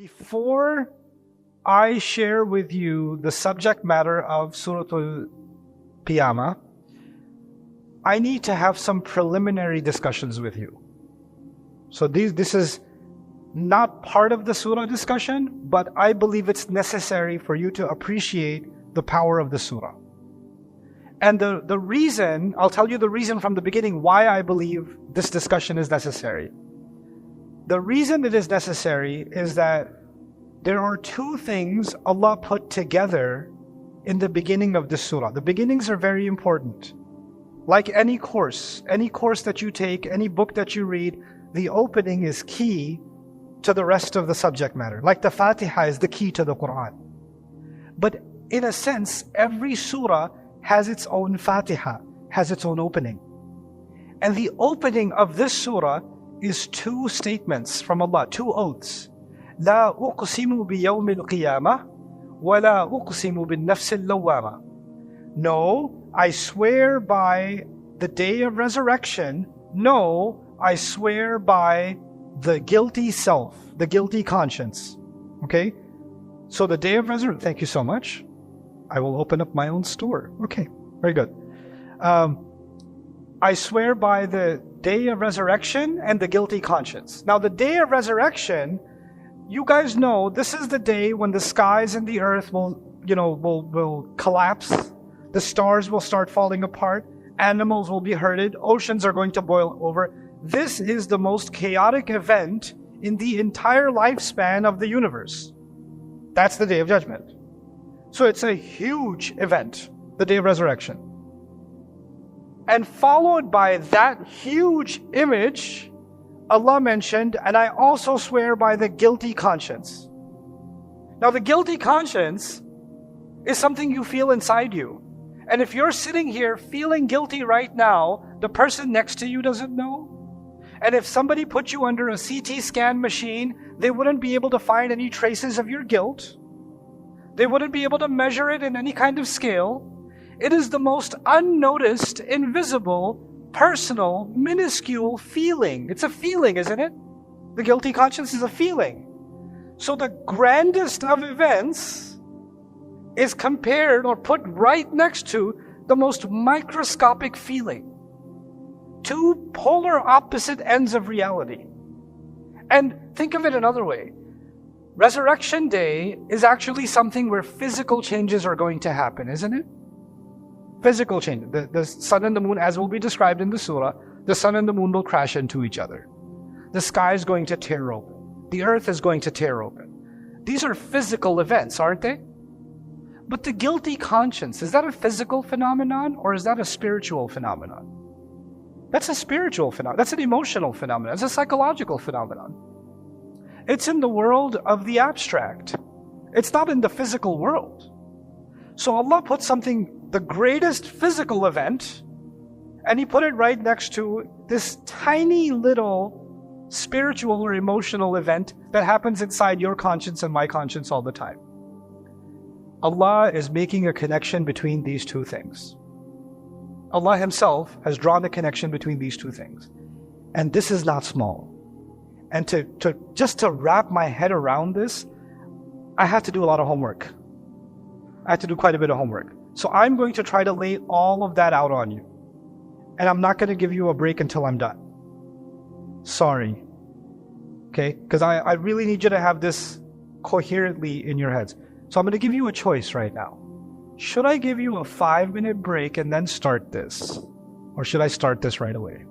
Before I share with you the subject matter of Surah Al-Piyamah, I need to have some preliminary discussions with you. So this is not part of the surah discussion, but I believe it's necessary for you to appreciate the power of the surah. And the reason, I'll tell you the reason from the beginning why I believe this discussion is necessary. The reason it is necessary is that there are two things Allah put together in the beginning of this surah. The beginnings are very important. Like any course that you take, any book that you read, the opening is key to the rest of the subject matter. Like the Fatiha is the key to the Quran. But in a sense, every surah has its own Fatiha, has its own opening. And the opening of this surah is two statements from Allah, two oaths. لا أقسم بيوم القيامة ولا أقسم بالنفس اللوامة. No, I swear by the day of resurrection. No, I swear by the guilty self, the guilty conscience. Okay? So the day of resurrection, thank you so much. I will open up my own store. Okay, very good. I swear by the day of resurrection and the guilty conscience. Now the day of resurrection, you guys know this is the day when the skies and the earth will collapse. The stars will start falling apart. Animals will be herded. Oceans are going to boil over. This is the most chaotic event in the entire lifespan of the universe. That's the Day of Judgment. So it's a huge event, the Day of Resurrection. And followed by that huge image, Allah mentioned, and I also swear by the guilty conscience. Now the guilty conscience is something you feel inside you. And if you're sitting here feeling guilty right now, the person next to you doesn't know. And if somebody put you under a CT scan machine, they wouldn't be able to find any traces of your guilt. They wouldn't be able to measure it in any kind of scale. It is the most unnoticed, invisible, personal, minuscule feeling. It's a feeling, isn't it? The guilty conscience is a feeling. So the grandest of events is compared or put right next to the most microscopic feeling. Two polar opposite ends of reality. And think of it another way. Resurrection Day is actually something where physical changes are going to happen, isn't it? Physical change. The sun and the moon, as will be described in the surah, the sun and the moon will crash into each other. The sky is going to tear open. The earth is going to tear open. These are physical events, aren't they? But the guilty conscience, is that a physical phenomenon or is that a spiritual phenomenon? That's a spiritual phenomenon. That's an emotional phenomenon. It's a psychological phenomenon. It's in the world of the abstract. It's not in the physical world. So Allah put something, the greatest physical event, and He put it right next to this tiny little spiritual or emotional event that happens inside your conscience and my conscience all the time. Allah is making a connection between these two things. Allah Himself has drawn a connection between these two things. And this is not small. And to wrap my head around this, I have to do a lot of homework. I have to do quite a bit of homework. So I'm going to try to lay all of that out on you. And I'm not going to give you a break until I'm done. Sorry. Okay? Because I really need you to have this coherently in your heads. So I'm going to give you a choice right now. Should I give you a 5-minute break and then start this? Or should I start this right away?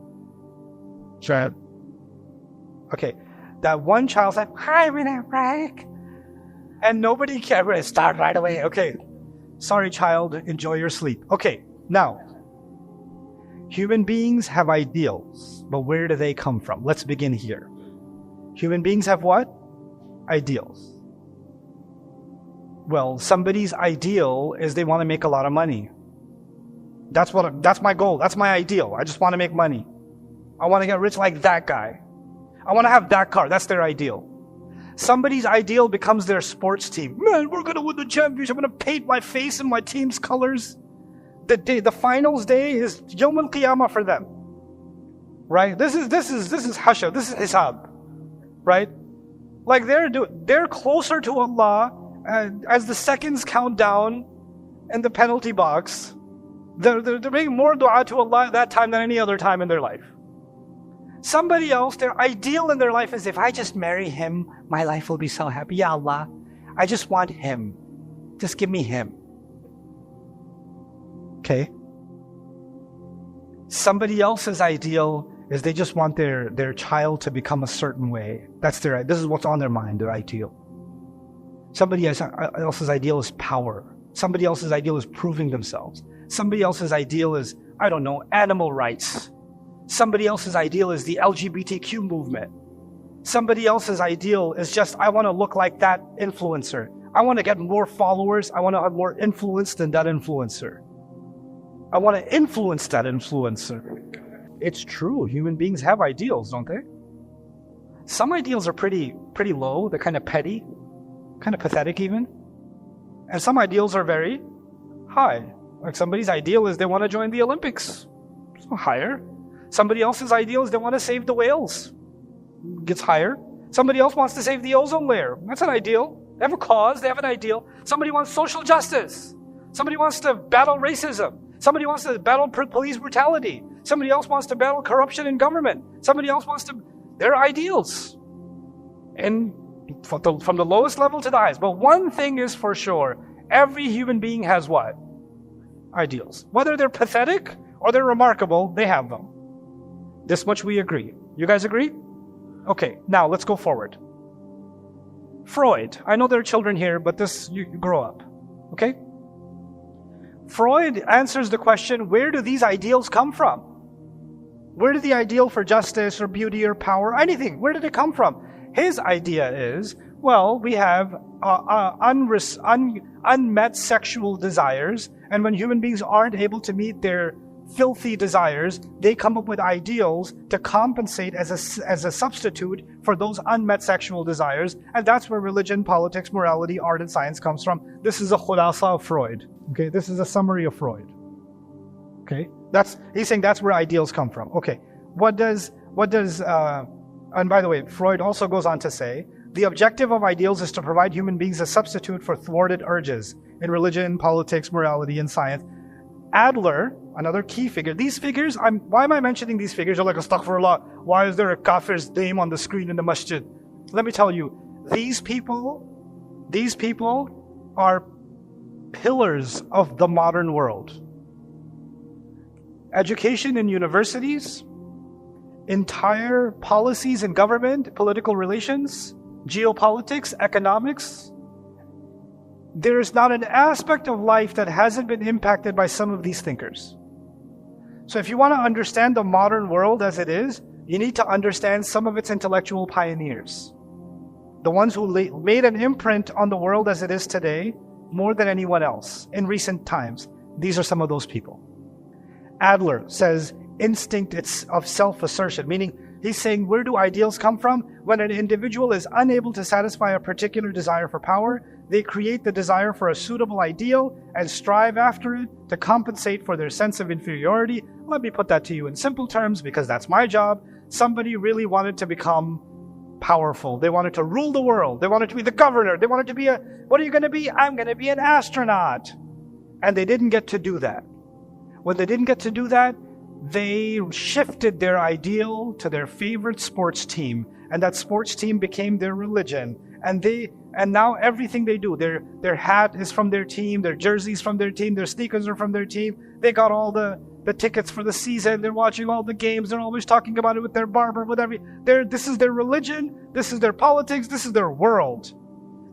Should I? Okay. That one child said, 5-minute break. And nobody cared. We're going to start right away. Okay. Sorry, child. Enjoy your sleep. Okay. Now, human beings have ideals. But where do they come from? Let's begin here. Human beings have what? Ideals. Well, somebody's ideal is they want to make a lot of money. That's my goal. That's my ideal. I just want to make money. I want to get rich like that guy. I want to have that car. That's their ideal. Somebody's ideal becomes their sports team. Man, we're going to win the championship. I'm going to paint my face in my team's colors. The finals day is Yawm al-Qiyamah for them. Right? This is Hashr. This is Hisab. Right? Like they're closer to Allah as the seconds count down in the penalty box. They're making more dua to Allah at that time than any other time in their life. Somebody else, their ideal in their life is, if I just marry him, my life will be so happy. Ya Allah, I just want him. Just give me him. Okay? Somebody else's ideal is they just want their child to become a certain way. This is what's on their mind, their ideal. Somebody else's ideal is power. Somebody else's ideal is proving themselves. Somebody else's ideal is, I don't know, animal rights. Somebody else's ideal is the LGBTQ movement. Somebody else's ideal is just, I want to look like that influencer. I want to get more followers. I want to have more influence than that influencer. I want to influence that influencer. It's true. Human beings have ideals, don't they? Some ideals are pretty low. They're kind of petty, kind of pathetic even. And some ideals are very high. Like somebody's ideal is they want to join the Olympics. It's higher. Somebody else's ideal is they want to save the whales. Gets higher. Somebody else wants to save the ozone layer. That's an ideal. They have a cause. They have an ideal. Somebody wants social justice. Somebody wants to battle racism. Somebody wants to battle police brutality. Somebody else wants to battle corruption in government. Somebody else wants to... They're ideals. And from the lowest level to the highest. But one thing is for sure. Every human being has what? Ideals. Whether they're pathetic or they're remarkable, they have them. This much we agree. You guys agree? Okay, now let's go forward. Freud. I know there are children here, but you grow up. Okay? Freud answers the question, where do these ideals come from? Where did the ideal for justice or beauty or power, anything, where did it come from? His idea is, well, we have unmet sexual desires, and when human beings aren't able to meet their filthy desires, they come up with ideals to compensate as a substitute for those unmet sexual desires, and that's where religion, politics, morality, art, and science comes from. This is a khulasa of Freud. Okay, this is a summary of Freud. Okay, he's saying that's where ideals come from. Okay, and by the way, Freud also goes on to say, the objective of ideals is to provide human beings a substitute for thwarted urges in religion, politics, morality, and science. Adler, another key figure. These figures, why am I mentioning these figures? You're like, astaghfirullah, why is there a kafir's name on the screen in the masjid? Let me tell you, these people are pillars of the modern world. Education in universities, entire policies in government, political relations, geopolitics, economics. There's not an aspect of life that hasn't been impacted by some of these thinkers. So if you want to understand the modern world as it is, you need to understand some of its intellectual pioneers. The ones who made an imprint on the world as it is today more than anyone else in recent times. These are some of those people. Adler says instinct of self-assertion, meaning he's saying, where do ideals come from? When an individual is unable to satisfy a particular desire for power, they create the desire for a suitable ideal and strive after it to compensate for their sense of inferiority. Let me put that to you in simple terms because that's my job. Somebody really wanted to become powerful. They wanted to rule the world. They wanted to be the governor. They wanted to be what are you going to be? I'm going to be an astronaut. And they didn't get to do that. When they didn't get to do that, they shifted their ideal to their favorite sports team, and that sports team became their religion. And now everything they do, their hat is from their team, their jerseys from their team, their sneakers are from their team. They got all the tickets for the season. They're watching all the games. They're always talking about it with their barber, this is their religion. This is their politics. This is their world.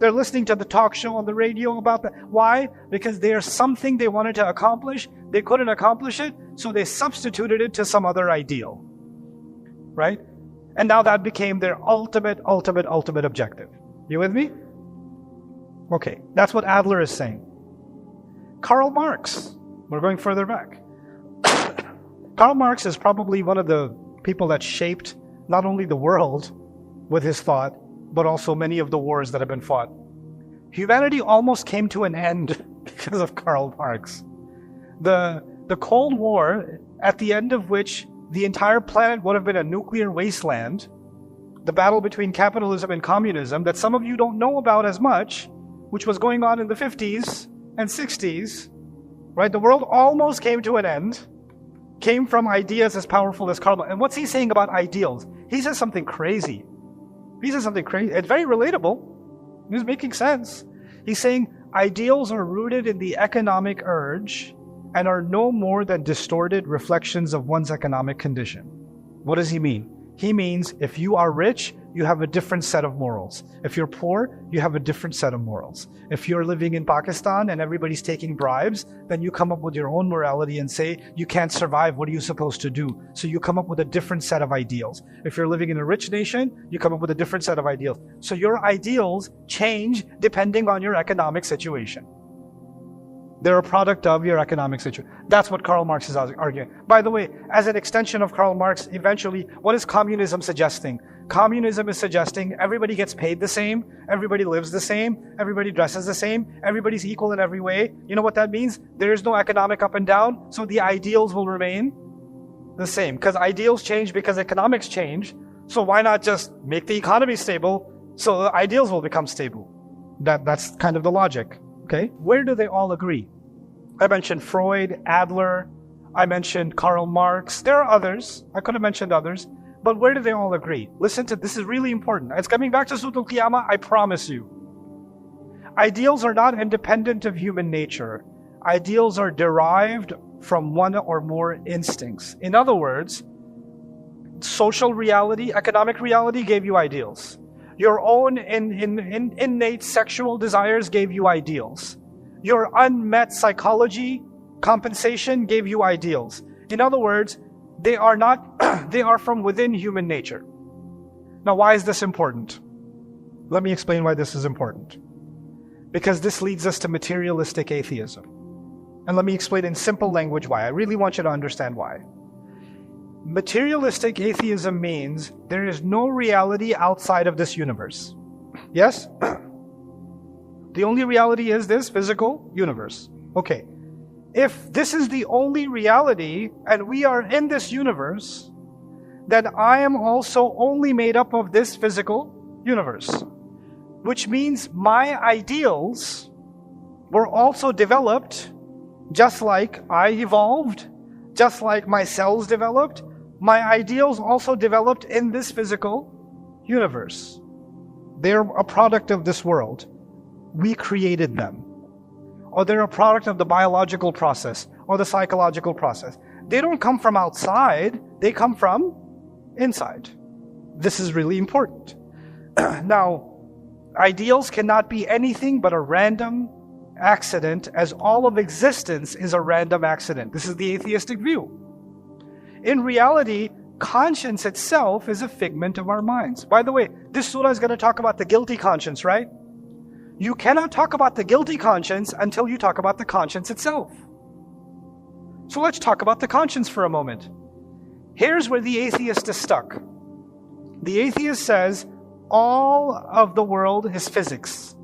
They're listening to the talk show on the radio about that. Why? Because there's something they wanted to accomplish. They couldn't accomplish it, so they substituted it to some other ideal. Right? And now that became their ultimate objective. You with me? Okay, that's what Adler is saying. Karl Marx. We're going further back. Karl Marx is probably one of the people that shaped not only the world with his thought, but also many of the wars that have been fought. Humanity almost came to an end because of Karl Marx. The Cold War, at the end of which the entire planet would have been a nuclear wasteland, the battle between capitalism and communism that some of you don't know about as much, which was going on in the 50s and 60s, right? The world almost came to an end, came from ideas as powerful as Karl Marx. And what's he saying about ideals? He says something crazy. He says something crazy. It's very relatable. He's making sense. He's saying ideals are rooted in the economic urge and are no more than distorted reflections of one's economic condition. What does he mean? He means if you are rich, you have a different set of morals. If you're poor, you have a different set of morals. If you're living in Pakistan and everybody's taking bribes, then you come up with your own morality and say, you can't survive, what are you supposed to do? So you come up with a different set of ideals. If you're living in a rich nation, you come up with a different set of ideals. So your ideals change depending on your economic situation. They're a product of your economic situation. That's what Karl Marx is arguing. By the way, as an extension of Karl Marx, eventually, what is communism suggesting? Communism is suggesting everybody gets paid the same, everybody lives the same, everybody dresses the same, everybody's equal in every way. You know what that means? There is no economic up and down, so the ideals will remain the same. Because ideals change because economics change, so why not just make the economy stable so the ideals will become stable? That's kind of the logic. Okay, where do they all agree? I mentioned Freud, Adler, I mentioned Karl Marx. There are others. I could have mentioned others. But where do they all agree? Listen to this, is really important. It's coming back to Surah Al-Qiyamah, I promise you. Ideals are not independent of human nature. Ideals are derived from one or more instincts. In other words, social reality, economic reality gave you ideals. Your own innate sexual desires gave you ideals. Your unmet psychology compensation gave you ideals. In other words, they are not, they are from within human nature. Now, why is this important? Let me explain why this is important. Because this leads us to materialistic atheism. And let me explain in simple language why. I really want you to understand why. Materialistic atheism means there is no reality outside of this universe. Yes? The only reality is this physical universe. Okay. If this is the only reality and we are in this universe, then I am also only made up of this physical universe. Which means my ideals were also developed just like I evolved, just like my cells developed. My ideals also developed in this physical universe. They're a product of this world. We created them. Or they're a product of the biological process or the psychological process. They don't come from outside, they come from inside. This is really important. Now, ideals cannot be anything but a random accident, as all of existence is a random accident. This is the atheistic view. In reality, conscience itself is a figment of our minds. By the way, this surah is going to talk about the guilty conscience, right? You cannot talk about the guilty conscience until you talk about the conscience itself. So let's talk about the conscience for a moment. Here's where the atheist is stuck. The atheist says all of the world is physics,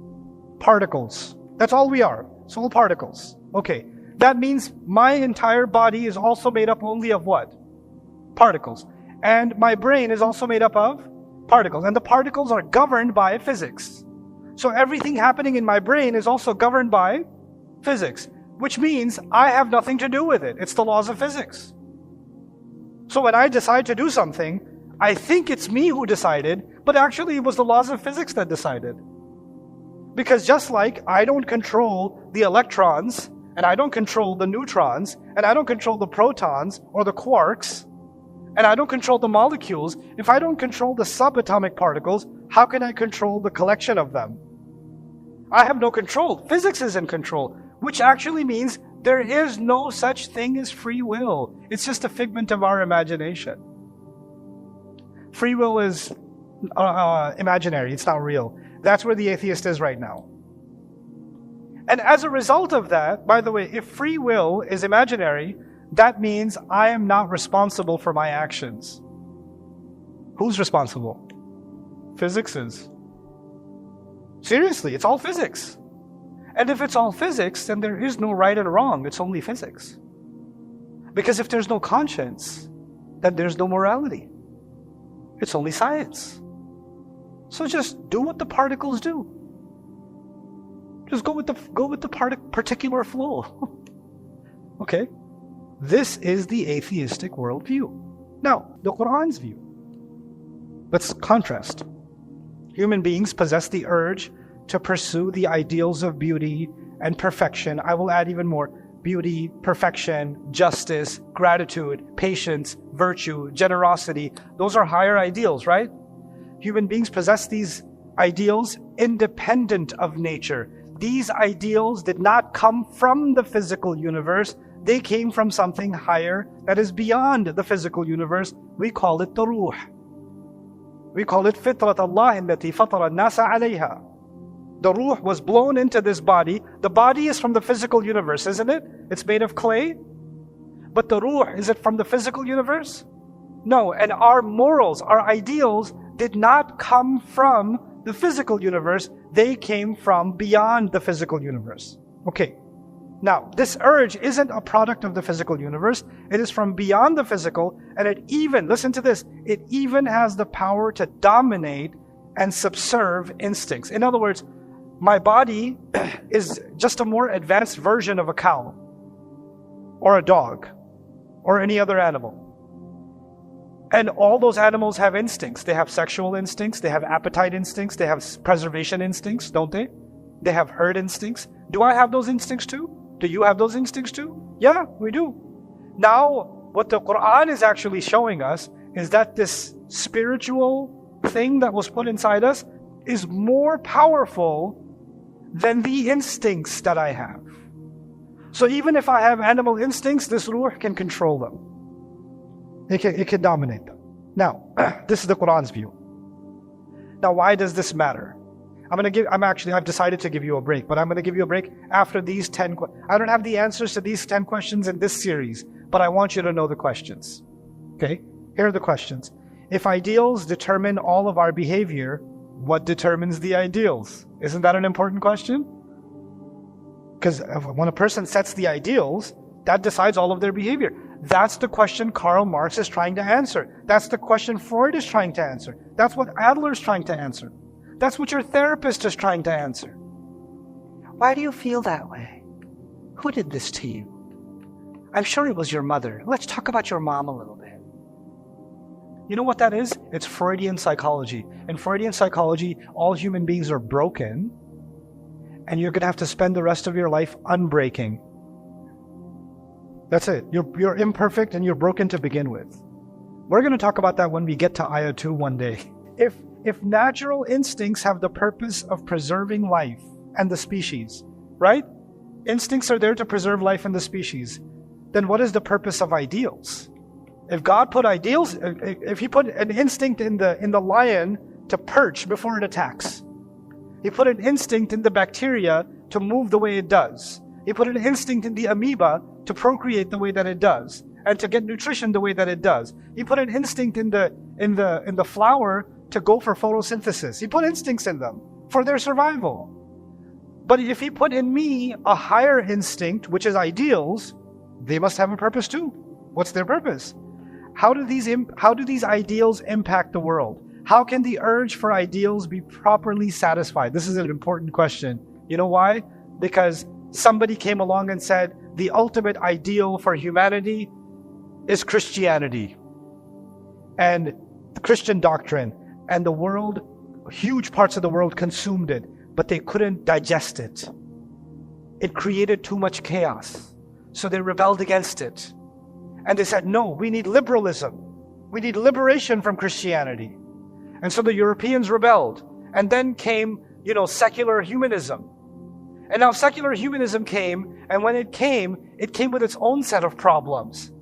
particles. That's all we are. It's all particles. Okay, that means my entire body is also made up only of what? Particles. And my brain is also made up of particles. And the particles are governed by physics. So everything happening in my brain is also governed by physics, which means I have nothing to do with it. It's the laws of physics. So when I decide to do something, I think it's me who decided, but actually it was the laws of physics that decided. Because just like I don't control the electrons, and I don't control the neutrons, and I don't control the protons or the quarks, and I don't control the molecules, if I don't control the subatomic particles, how can I control the collection of them? I have no control. Physics is in control, which actually means there is no such thing as free will. It's just a figment of our imagination. Free will is imaginary. It's not real. That's where the atheist is right now. And as a result of that, by the way, if free will is imaginary, that means I am not responsible for my actions. Who's responsible? Physics is. Seriously, it's all physics. And if it's all physics, then there is no right and wrong. It's only physics. Because if there's no conscience, then there's no morality. It's only science. So just do what the particles do. Just go with the particular flow. Okay? This is the atheistic worldview. Now, the Quran's view. Let's contrast. Human beings possess the urge to pursue the ideals of beauty and perfection. I will add even more. Beauty, perfection, justice, gratitude, patience, virtue, generosity. Those are higher ideals, right? Human beings possess these ideals independent of nature. These ideals did not come from the physical universe. They came from something higher that is beyond the physical universe. We call it the ruh. We call it fitrat Allah allati fatara an-nasa alayha. The ruh was blown into this body. The body is from the physical universe, isn't it? It's made of clay. But the ruh, is it from the physical universe? No, and our morals, our ideals did not come from the physical universe. They came from beyond the physical universe. Okay. Now, this urge isn't a product of the physical universe. It is from beyond the physical, and it even, listen to this, it even has the power to dominate and subserve instincts. In other words, my body is just a more advanced version of a cow, or a dog, or any other animal. And all those animals have instincts. They have sexual instincts, they have appetite instincts, they have preservation instincts, don't they? They have herd instincts. Do I have those instincts too? Do you have those instincts too? Yeah, we do. Now, what the Quran is actually showing us is that this spiritual thing that was put inside us is more powerful than the instincts that I have. So even if I have animal instincts, this ruh can control them. It can dominate them. Now, this is the Quran's view. Now, why does this matter? I've decided to give you a break, but I'm going to give you a break after these 10 I don't have the answers to these 10 questions in this series, but I want you to know the questions. Okay? Here are the questions. If ideals determine all of our behavior, what determines the ideals? Isn't that an important question? Because when a person sets the ideals, that decides all of their behavior. That's the question Karl Marx is trying to answer. That's the question Freud is trying to answer. That's what Adler is trying to answer. That's what your therapist is trying to answer. Why do you feel that way? Who did this to you? I'm sure it was your mother. Let's talk about your mom a little bit. You know what that is? It's Freudian psychology. In Freudian psychology, all human beings are broken, and you're going to have to spend the rest of your life unbreaking. That's it. You're imperfect and you're broken to begin with. We're going to talk about that when we get to Ayah 2 one day. If natural instincts have the purpose of preserving life and the species, right? Instincts are there to preserve life and the species. Then what is the purpose of ideals? If God put ideals, if He put an instinct in the lion to perch before it attacks, He put an instinct in the bacteria to move the way it does. He put an instinct in the amoeba to procreate the way that it does and to get nutrition the way that it does. He put an instinct in the flower to go for photosynthesis. He put instincts in them for their survival. But if He put in me a higher instinct, which is ideals, they must have a purpose too. What's their purpose? How do these ideals impact the world? How can the urge for ideals be properly satisfied? This is an important question. You know why? Because somebody came along and said, the ultimate ideal for humanity is Christianity and the Christian doctrine. And the world, huge parts of the world consumed it, but they couldn't digest it. It created too much chaos. So they rebelled against it. And they said, no, we need liberalism. We need liberation from Christianity. And so the Europeans rebelled. And then came, secular humanism. And now secular humanism came, and when it came with its own set of problems.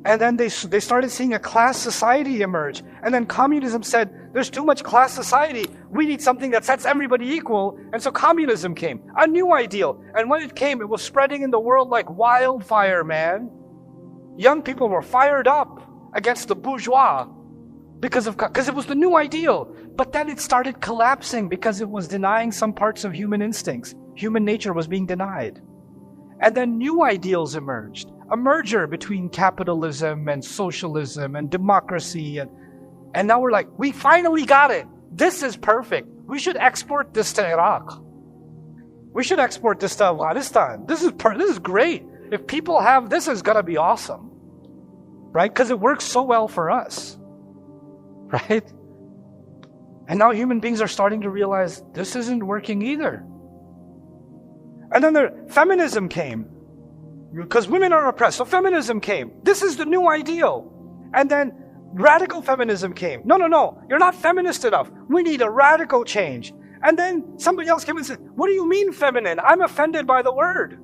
And then they started seeing a class society emerge. And then communism said, there's too much class society. We need something that sets everybody equal. And so communism came, a new ideal. And when it came, it was spreading in the world like wildfire, man. Young people were fired up against the bourgeois because it was the new ideal. But then it started collapsing because it was denying some parts of human instincts. Human nature was being denied. And then new ideals emerged. A merger between capitalism and socialism and democracy. And now we're like, we finally got it. this is perfect. We should export this to Iraq. We should export this to Afghanistan. This is great. If people have this, is gonna be awesome, right? Because it works so well for us, right? And now human beings are starting to realize this isn't working either. And then feminism came, because women are oppressed. So feminism came. This is the new ideal. And then radical feminism came. No, you're not feminist enough. We need a radical change. And then somebody else came and said, what do you mean feminine? I'm offended by the word.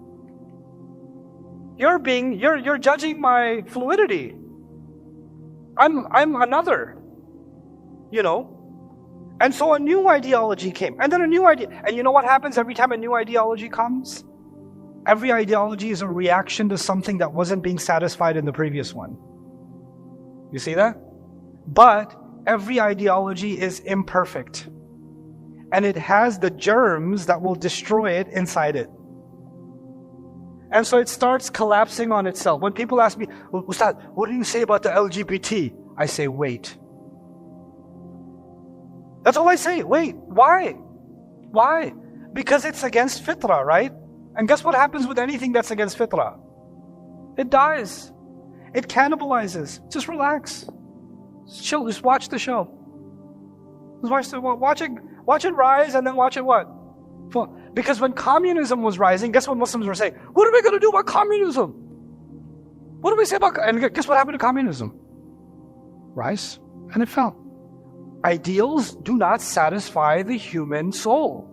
You're judging my fluidity. I'm another, you know. And so a new ideology came, and then a new idea. And you know what happens every time a new ideology comes? Every ideology is a reaction to something that wasn't being satisfied in the previous one. You see that? But every ideology is imperfect. And it has the germs that will destroy it inside it. And so it starts collapsing on itself. When people ask me, well, Ustad, what do you say about the LGBT? I say, wait. That's all I say. Wait. Why? Why? Because it's against fitrah, right? And guess what happens with anything that's against fitrah? It dies. It cannibalizes. Just relax. Just chill. Just watch the show. Just watch it rise, and then watch it what? Because when communism was rising, guess what Muslims were saying? What are we going to do about communism? What do we say about... And guess what happened to communism? Rise, and it fell. Ideals do not satisfy the human soul.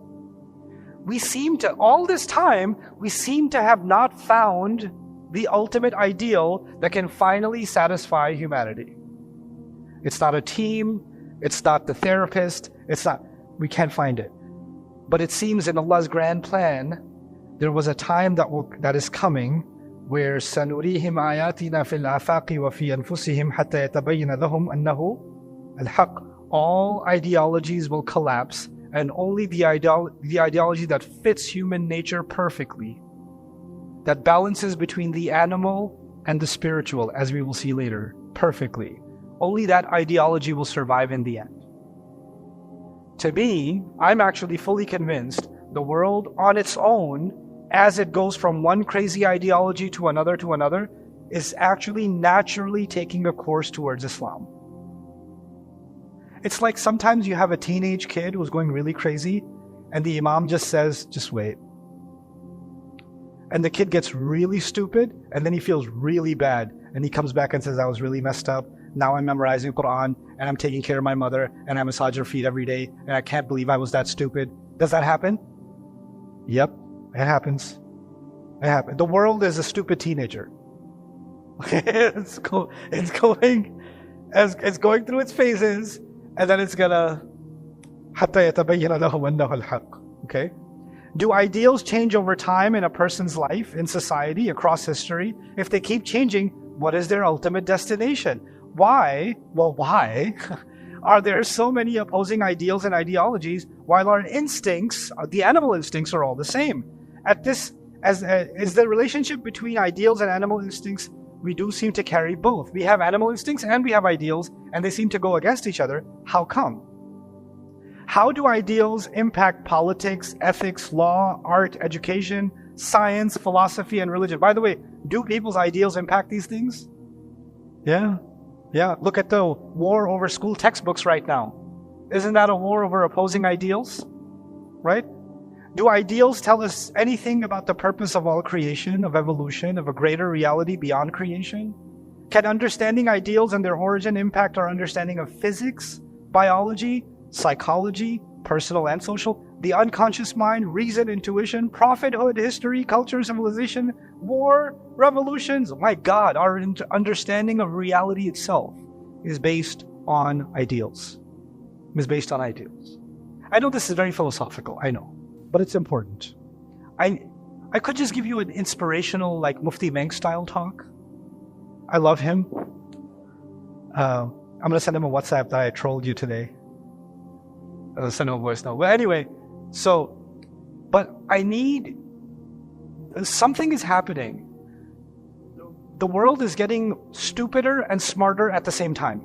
All this time, we seem to have not found the ultimate ideal that can finally satisfy humanity. It's not a team, it's not the therapist, we can't find it. But it seems in Allah's grand plan, there was a time that is coming where سَنُرِيهِمْ آيَاتِنَا فِي الْآفَاقِ وَفِي أَنفُسِهِمْ حَتَّى يَتَبَيَّنَ لَهُمْ أَنَّهُ الْحَقُّ. All ideologies will collapse, and only the ideology that fits human nature perfectly, that balances between the animal and the spiritual, as we will see later, perfectly. Only that ideology will survive in the end. To me, I'm actually fully convinced the world on its own, as it goes from one crazy ideology to another, is actually naturally taking a course towards Islam. It's like sometimes you have a teenage kid who's going really crazy, and the imam just says, just wait. And the kid gets really stupid, and then he feels really bad, and he comes back and says, I was really messed up. Now I'm memorizing Quran, and I'm taking care of my mother, and I massage her feet every day, and I can't believe I was that stupid. Does that happen? Yep, it happens. It happens. The world is a stupid teenager. It's going through its phases, and then it's gonna حَتَّى يَتَبَيَّنَ لَهُ أَنَّهُ الْحَقُّ. Okay? Do ideals change over time in a person's life, in society, across history? If they keep changing, what is their ultimate destination? Why? Well, why are there so many opposing ideals and ideologies while our instincts, the animal instincts, are all the same? Is the relationship between ideals and animal instincts, we do seem to carry both. We have animal instincts and we have ideals, and they seem to go against each other. How come? How do ideals impact politics, ethics, law, art, education, science, philosophy, and religion? By the way, do people's ideals impact these things? Yeah. Look at the war over school textbooks right now. Isn't that a war over opposing ideals? Right? Do ideals tell us anything about the purpose of all creation, of evolution, of a greater reality beyond creation? Can understanding ideals and their origin impact our understanding of physics, biology, psychology, personal and social, the unconscious mind, reason, intuition, prophethood, history, culture, civilization, war, revolutions? My God, our understanding of reality itself is based on ideals. I know this is very philosophical, I know, but it's important. I could just give you an inspirational, like Mufti Menk style talk. I love him. I'm going to send him a WhatsApp that I trolled you today. I'll send him a voice note. But anyway, but I need... Something is happening. The world is getting stupider and smarter at the same time.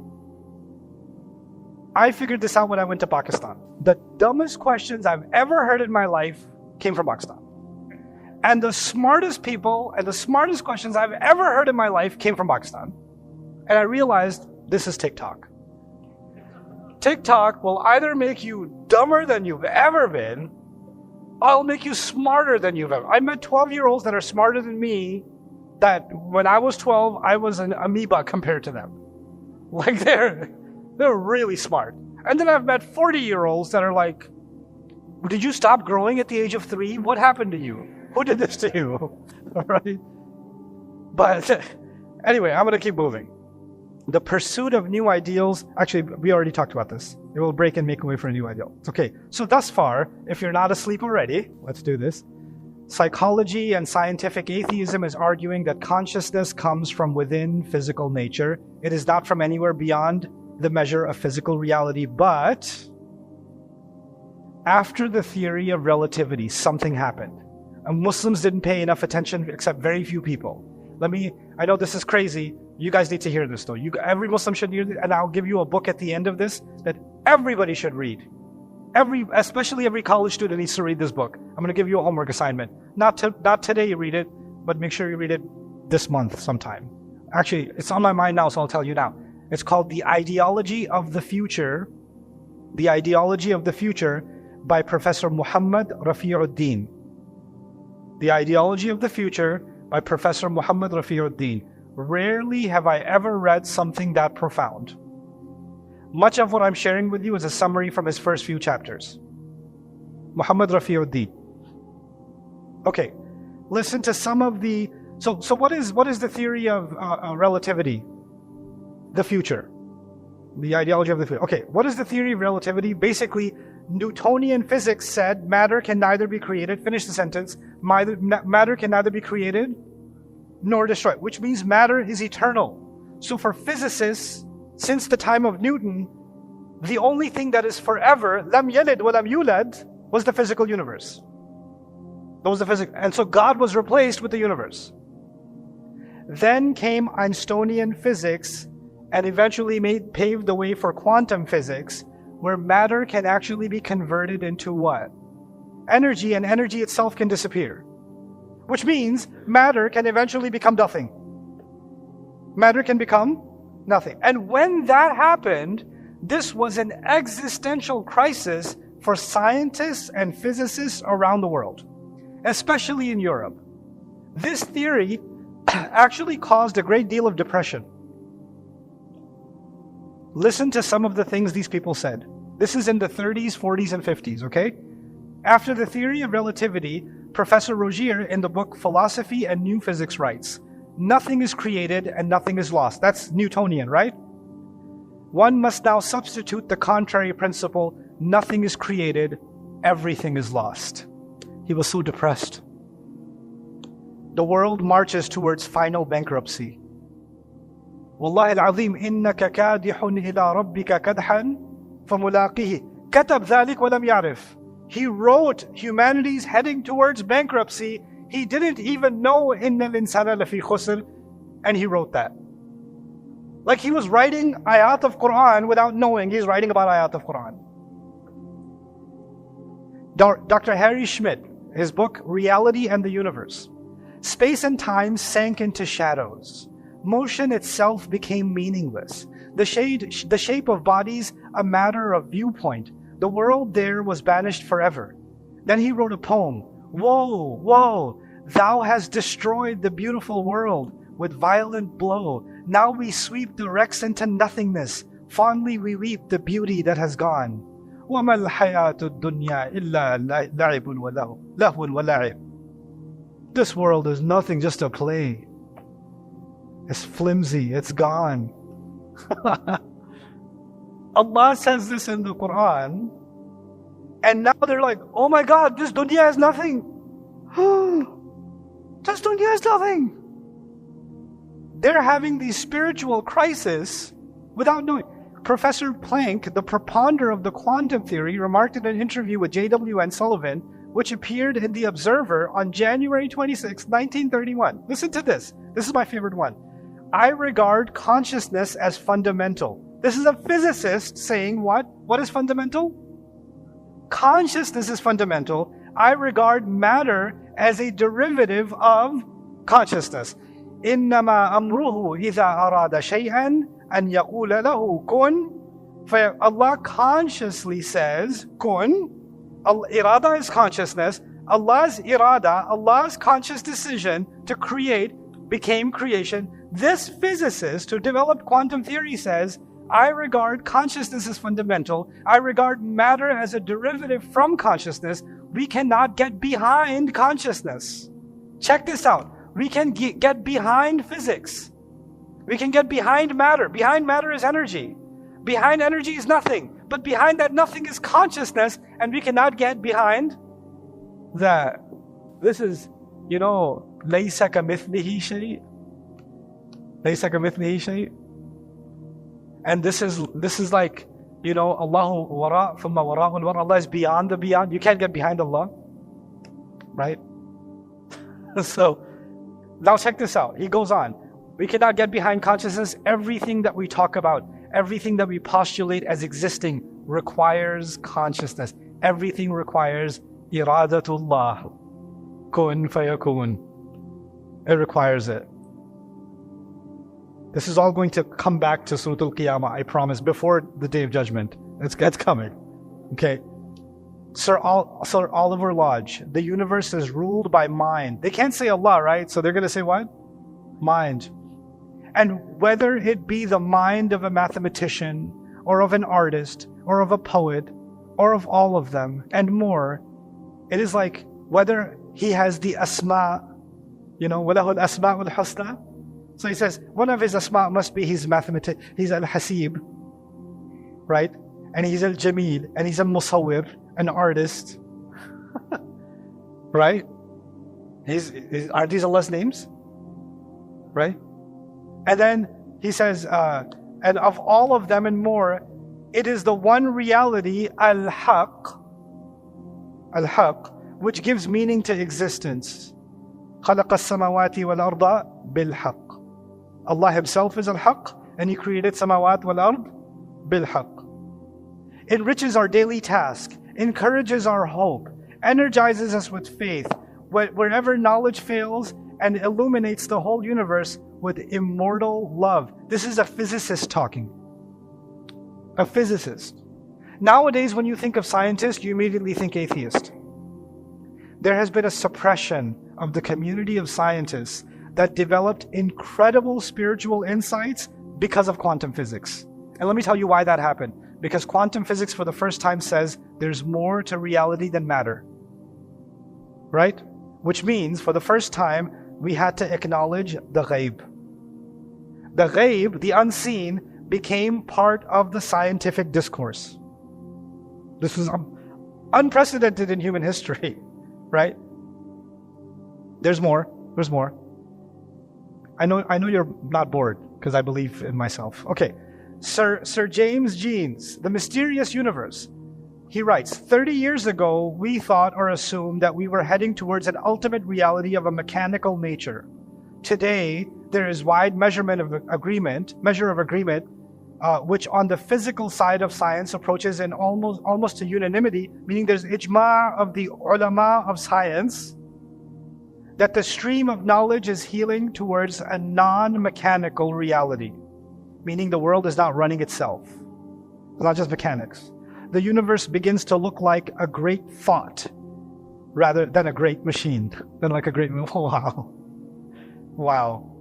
I figured this out when I went to Pakistan. The dumbest questions I've ever heard in my life came from Pakistan. And the smartest people and the smartest questions I've ever heard in my life came from Pakistan. And I realized this is TikTok. TikTok will either make you dumber than you've ever been, or it'll make you smarter than you've ever. I met 12-year-olds that are smarter than me, that when I was 12, I was an amoeba compared to them. Like they're really smart. And then I've met 40-year-olds that are like, did you stop growing at the age of 3? What happened to you? Who did this to you? All right. But anyway, I'm going to keep moving. The pursuit of new ideals, actually, we already talked about this. It will break and make way for a new ideal. Okay, so thus far, if you're not asleep already, let's do this. Psychology and scientific atheism is arguing that consciousness comes from within physical nature. It is not from anywhere beyond the measure of physical reality. But after the theory of relativity, something happened. And Muslims didn't pay enough attention, except very few people. I know this is crazy. You guys need to hear this though. Every Muslim should hear this, and I'll give you a book at the end of this that everybody should read. Especially every college student needs to read this book. I'm going to give you a homework assignment. Not today you read it, but make sure you read it this month sometime. Actually, it's on my mind now, so I'll tell you now. It's called The Ideology of the Future. The Ideology of the Future by Professor Muhammad Rafi'uddin. The Ideology of the Future by Professor Muhammad Rafi'uddin. Rarely have I ever read something that profound. Much of what I'm sharing with you is a summary from his first few chapters. Muhammad Rafi'uddin. Okay, listen to some of the... So what is the theory of relativity? The future. The ideology of the future. Okay, what is the theory of relativity? Basically, Newtonian physics said matter can neither be created, finish the sentence, matter can neither be created nor destroyed, which means matter is eternal. So for physicists, since the time of Newton, the only thing that is forever, lam yalid wa lam yulad, was the physical universe. That was the physics. And so God was replaced with the universe. Then came Einsteinian physics and eventually paved the way for quantum physics, where matter can actually be converted into what? Energy, and energy itself can disappear. Which means matter can eventually become nothing. Matter can become nothing. And when that happened, this was an existential crisis for scientists and physicists around the world, especially in Europe. This theory actually caused a great deal of depression. Listen to some of the things these people said. This is in the 30s, 40s, and 50s, okay? After the theory of relativity, Professor Rogier in the book Philosophy and New Physics writes, nothing is created and nothing is lost. That's Newtonian, right? One must now substitute the contrary principle, nothing is created, everything is lost. He was so depressed. The world marches towards final bankruptcy. Wallahi al-azim, innaka kadihun ila rabbika kadhan famulaqihi. Katab dhalik wa lam ya'rif. He wrote humanity's heading towards bankruptcy. He didn't even know innal insana lafi khusr, and he wrote that. Like he was writing ayat of Quran without knowing he's writing about ayat of Quran. Dr. Harry Schmidt, his book Reality and the Universe. Space and time sank into shadows. Motion itself became meaningless. The shape of bodies a matter of viewpoint. The world there was banished forever. Then he wrote a poem. Woe, woe, thou hast destroyed the beautiful world with violent blow. Now we sweep the wrecks into nothingness. Fondly we weep the beauty that has gone. وَمَا الْحَيَاةُ الدُّنْيَا إِلَّا لَعِبٌ وَلَهْوٌ وَلَعِبٌ. This world is nothing, just a play. It's flimsy, it's gone. Allah says this in the Quran, and now they're like, oh my God, this dunya is nothing. This dunya is nothing. They're having these spiritual crises without knowing. Professor Planck, the preponder of the quantum theory, remarked in an interview with J.W.N. Sullivan, which appeared in The Observer on January 26, 1931. Listen to this. This is my favorite one. I regard consciousness as fundamental. This is a physicist saying what? What is fundamental? Consciousness is fundamental. I regard matter as a derivative of consciousness. إِنَّمَا أَمْرُهُ إِذَا أَرَادَ شَيْئًا أَنْ يَقُولَ لَهُ كُن. Allah consciously says, kun. Irada is consciousness. Allah's irada, Allah's conscious decision to create became creation. This physicist who developed quantum theory says, I regard consciousness as fundamental. I regard matter as a derivative from consciousness. We cannot get behind consciousness. Check this out. We can get behind physics. We can get behind matter. Behind matter is energy. Behind energy is nothing. But behind that nothing is consciousness, and we cannot get behind that. This is, لَيْسَ كَمِثْلِهِ شَيْءٍ. لَيْسَ كَمِثْلِهِ شَيْءٍ. And this is like, Allahu wara' thumma wara'ul wara'. Allah is beyond the beyond. You can't get behind Allah. Right? So, now check this out. He goes on. We cannot get behind consciousness. Everything that we talk about, everything that we postulate as existing requires consciousness. Everything requires iradatullah. Kun fayakun. It requires it. This is all going to come back to Surah Al-Qiyamah, I promise, before the Day of Judgment. It's coming. Okay? Sir Oliver Lodge, the universe is ruled by mind. They can't say Allah, right? So they're going to say what? Mind. And whether it be the mind of a mathematician, or of an artist, or of a poet, or of all of them, and more, it is like whether he has the asma, وَلَهُ الْأَسْمَاءُ الْحُسْنَى. So he says, one of his asma must be his mathematician, he's al-Hasib, right? And he's al-Jamil, and he's al-Musawwir, an artist, right? Are these Allah's names? Right? And then he says, and of all of them and more, it is the one reality, al-Haq, which gives meaning to existence. خَلَقَ السَّمَوَاتِ وَالْأَرْضَ بِالْحَقِّ. Allah Himself is al-Haq, and He created samawat wal-ard bil-haq. Enriches our daily task, encourages our hope, energizes us with faith, wherever knowledge fails, and illuminates the whole universe with immortal love. This is a physicist talking. A physicist. Nowadays, when you think of scientist, you immediately think atheist. There has been a suppression of the community of scientists that developed incredible spiritual insights because of quantum physics. And let me tell you why that happened. Because quantum physics for the first time says there's more to reality than matter. Right? Which means for the first time we had to acknowledge the ghaib. The ghaib, the unseen, became part of the scientific discourse. This was unprecedented in human history. Right? There's more. There's more. I know you're not bored because I believe in myself. Okay. Sir James Jeans, The Mysterious Universe. He writes, 30 years ago, we thought or assumed that we were heading towards an ultimate reality of a mechanical nature. Today, there is wide measure of agreement, which on the physical side of science approaches in almost to unanimity, meaning there's ijma' of the ulama of science, that the stream of knowledge is healing towards a non-mechanical reality, meaning the world is not running itself. It's not just mechanics. The universe begins to look like a great thought rather than a great machine. Wow.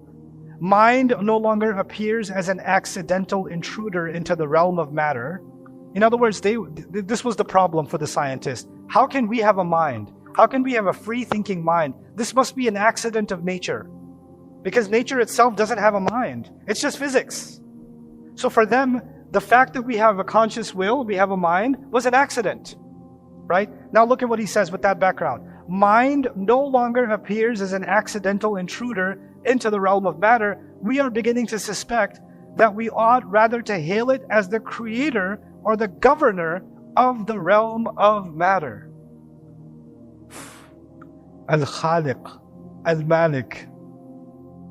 Mind no longer appears as an accidental intruder into the realm of matter. In other words, this was the problem for the scientists. How can we have a mind? How can we have a free-thinking mind? This must be an accident of nature. Because nature itself doesn't have a mind. It's just physics. So for them, the fact that we have a conscious will, we have a mind, was an accident. Right? Now look at what he says with that background. Mind no longer appears as an accidental intruder into the realm of matter. We are beginning to suspect that we ought rather to hail it as the creator or the governor of the realm of matter. Al-Khaliq, Al-Malik,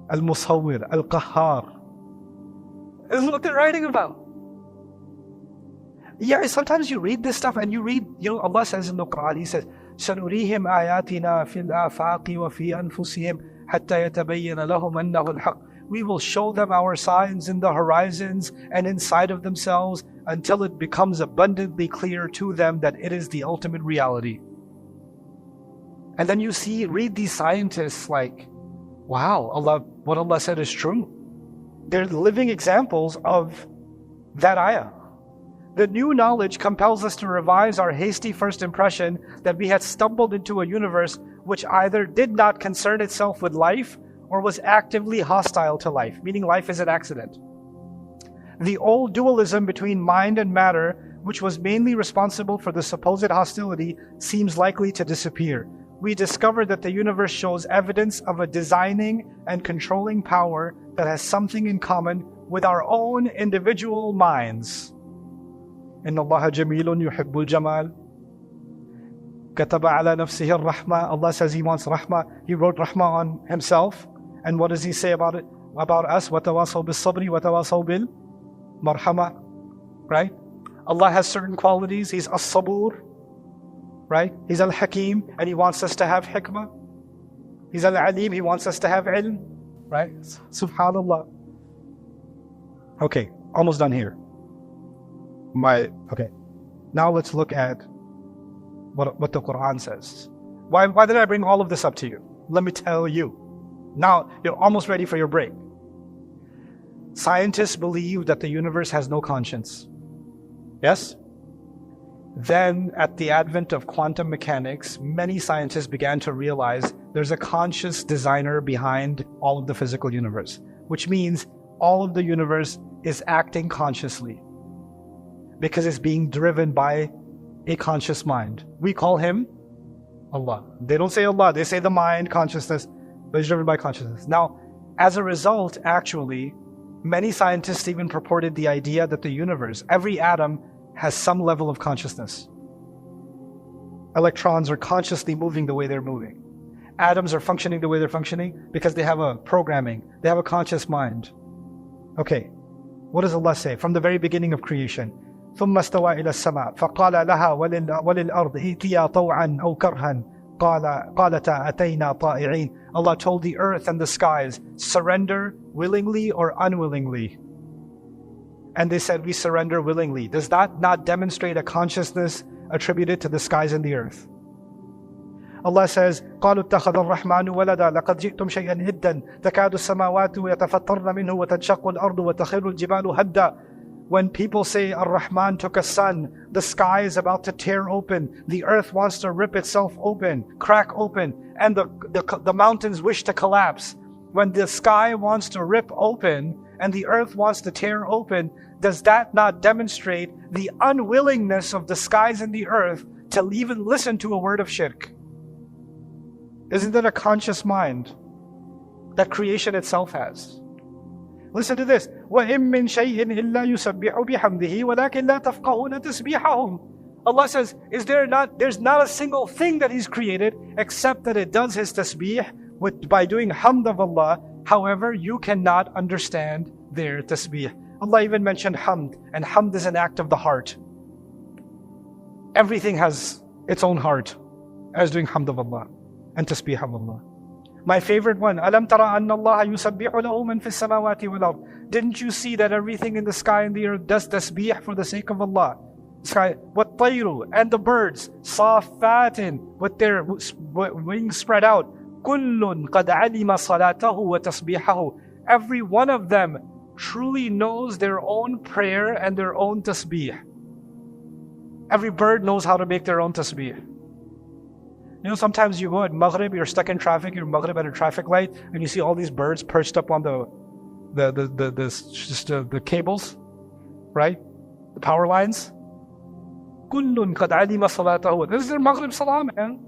Al-Musawwir, Al-Qahhar. This is what they're writing about. Yeah, sometimes you read this stuff and you read, Allah says in the Quran, He says, سَنُرِيهِمْ آيَاتِنَا فِي الْآفَاقِ وَفِي أَنفُسِهِمْ حَتَّى يَتَبَيَّنَ لَهُمْ أَنَّهُ الْحَقُّ. We will show them our signs in the horizons and inside of themselves until it becomes abundantly clear to them that it is the ultimate reality. And then you read these scientists like, wow, what Allah said is true. They're living examples of that ayah. The new knowledge compels us to revise our hasty first impression that we had stumbled into a universe which either did not concern itself with life or was actively hostile to life, meaning life is an accident. The old dualism between mind and matter, which was mainly responsible for the supposed hostility, seems likely to disappear. We discover that the universe shows evidence of a designing and controlling power that has something in common with our own individual minds. إن الله جميل يحب الجمال كتب على نفسه الرحمة. Allah says He wants rahmah. He wrote rahmah on Himself. And what does He say about it? About us? وَتَوَاصَوْا بِالصَّبْرِ وَتَوَاصَوْا بِالْمَرْحَمَةِ. Right? Allah has certain qualities. He's as-sabur. Right? He's al-hakim. And He wants us to have hikmah. He's al-alim. He wants us to have ilm. Right? Subhanallah. Okay. Almost done here. Okay. Now let's look at what the Quran says. Why did I bring all of this up to you? Let me tell you. Now you're almost ready for your break. Scientists believe that the universe has no conscience. Yes? Then at the advent of quantum mechanics, many scientists began to realize there's a conscious designer behind all of the physical universe, which means all of the universe is acting consciously, because it's being driven by a conscious mind. We call Him Allah. They don't say Allah, they say the mind, consciousness, but it's driven by consciousness. Now, as a result, actually, many scientists even purported the idea that the universe, every atom, has some level of consciousness. Electrons are consciously moving the way they're moving. Atoms are functioning the way they're functioning because they have a programming, they have a conscious mind. Okay, what does Allah say from the very beginning of creation? ثم استوى إلى السماء فقال لها وللأرض ائتيا طوعا أو كرها قالتا أتينا طائعين. Allah told the earth and the skies, surrender willingly or unwillingly. And they said, we surrender willingly. Does that not demonstrate a consciousness attributed to the skies and the earth? Allah says, قالوا اتخذ الرحمن ولدا لقد جئتم شيئا إدا تكاد السماوات يتفطرن منه وتنشق الأرض وتخر الجبال هدا. When people say Ar-Rahman took a son, the sky is about to tear open, the earth wants to rip itself open, crack open, and the mountains wish to collapse. When the sky wants to rip open and the earth wants to tear open, does that not demonstrate the unwillingness of the skies and the earth to even listen to a word of shirk? Isn't that a conscious mind that creation itself has? Listen to this. وَإِن مِّن شَيْءٍ إِلَّا يُسَبِّحُ بِحَمْدِهِ وَلَكِنْ لَا تَفْقَهُونَ تَسْبِيحَهُم. Allah says, there's not a single thing that He's created except that it does His tasbih by doing hamd of Allah. However, you cannot understand their tasbih. Allah even mentioned hamd, and hamd is an act of the heart. Everything has its own heart as doing hamd of Allah and tasbih of Allah. My favorite one, أَلَمْ تَرَ أَنَّ اللَّهَ يُسَبِّحُ لَهُ مَنْ فِي السَّمَاوَاتِ وَالْأَرْضِ. Didn't you see that everything in the sky and the earth does tasbih for the sake of Allah? Sky, وَالطَّيْرُ, and the birds, صَافَّاتٍ, with their wings spread out. كُلٌّ قَدْ عَلِمَ صَلَاتَهُ وَتَسْبِيحَهُ. Every one of them truly knows their own prayer and their own tasbih. Every bird knows how to make their own tasbih. You know, sometimes you go at Maghrib, you're stuck in traffic, you're Maghrib at a traffic light, and you see all these birds perched up on the cables, right? The power lines. كُلٌّ قَدْ عَلِمَ صَلَاتَهُ. This is their Maghrib salam, man.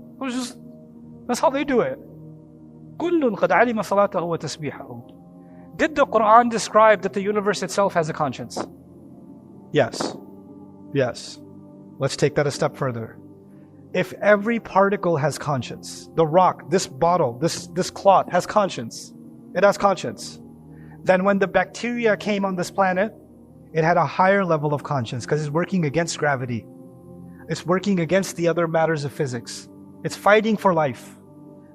That's how they do it. كُلٌّ قَدْ عَلِمَ صَلَاتَهُ وَتَسْبِيحَهُ. Did the Quran describe that the universe itself has a conscience? Yes. Yes. Let's take that a step further. If every particle has conscience, the rock, this bottle, this cloth has conscience, it has conscience, then when the bacteria came on this planet, it had a higher level of conscience because it's working against gravity. It's working against the other matters of physics. It's fighting for life.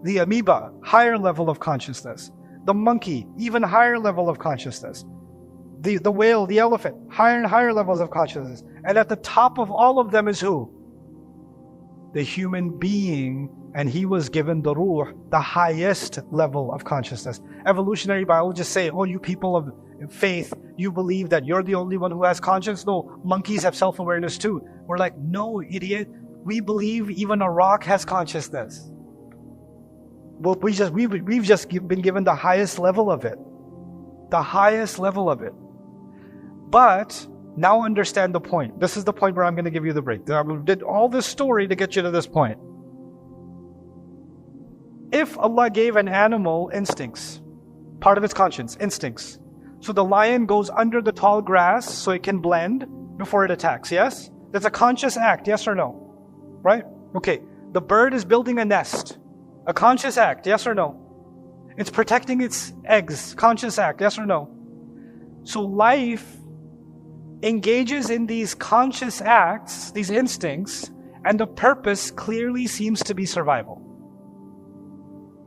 The amoeba, higher level of consciousness. The monkey, even higher level of consciousness. The whale, the elephant, higher and higher levels of consciousness. And at the top of all of them is who? The human being, and he was given the ruh, the highest level of consciousness. Evolutionary biologists say, oh, you people of faith, you believe that you're the only one who has conscience? No, monkeys have self-awareness too. We're like, no, idiot. We believe even a rock has consciousness. Well, we've just been given the highest level of it. The highest level of it. But now understand the point. This is the point where I'm going to give you the break. I did all this story to get you to this point. If Allah gave an animal instincts, part of its conscience, instincts. So the lion goes under the tall grass so it can blend before it attacks, yes? That's a conscious act, yes or no? Right? Okay. The bird is building a nest. A conscious act, yes or no? It's protecting its eggs, conscious act, yes or no? So life engages in these conscious acts, these instincts, and the purpose clearly seems to be survival.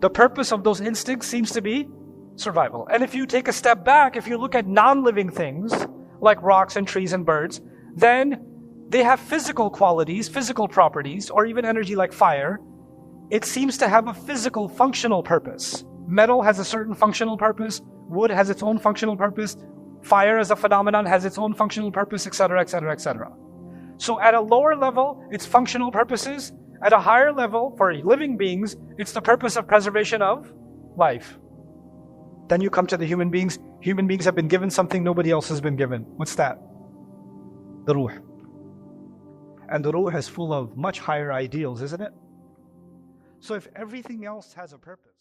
The purpose of those instincts seems to be survival. And if you take a step back, if you look at non-living things, like rocks and trees and birds, then they have physical qualities, physical properties, or even energy like fire. It seems to have a physical, functional purpose. Metal has a certain functional purpose. Wood has its own functional purpose. Fire as a phenomenon has its own functional purpose, etc., etc., etc. So at a lower level, it's functional purposes. At a higher level, for living beings, it's the purpose of preservation of life. Then you come to the human beings. Human beings have been given something nobody else has been given. What's that? The ruh. And the ruh is full of much higher ideals, isn't it? So if everything else has a purpose,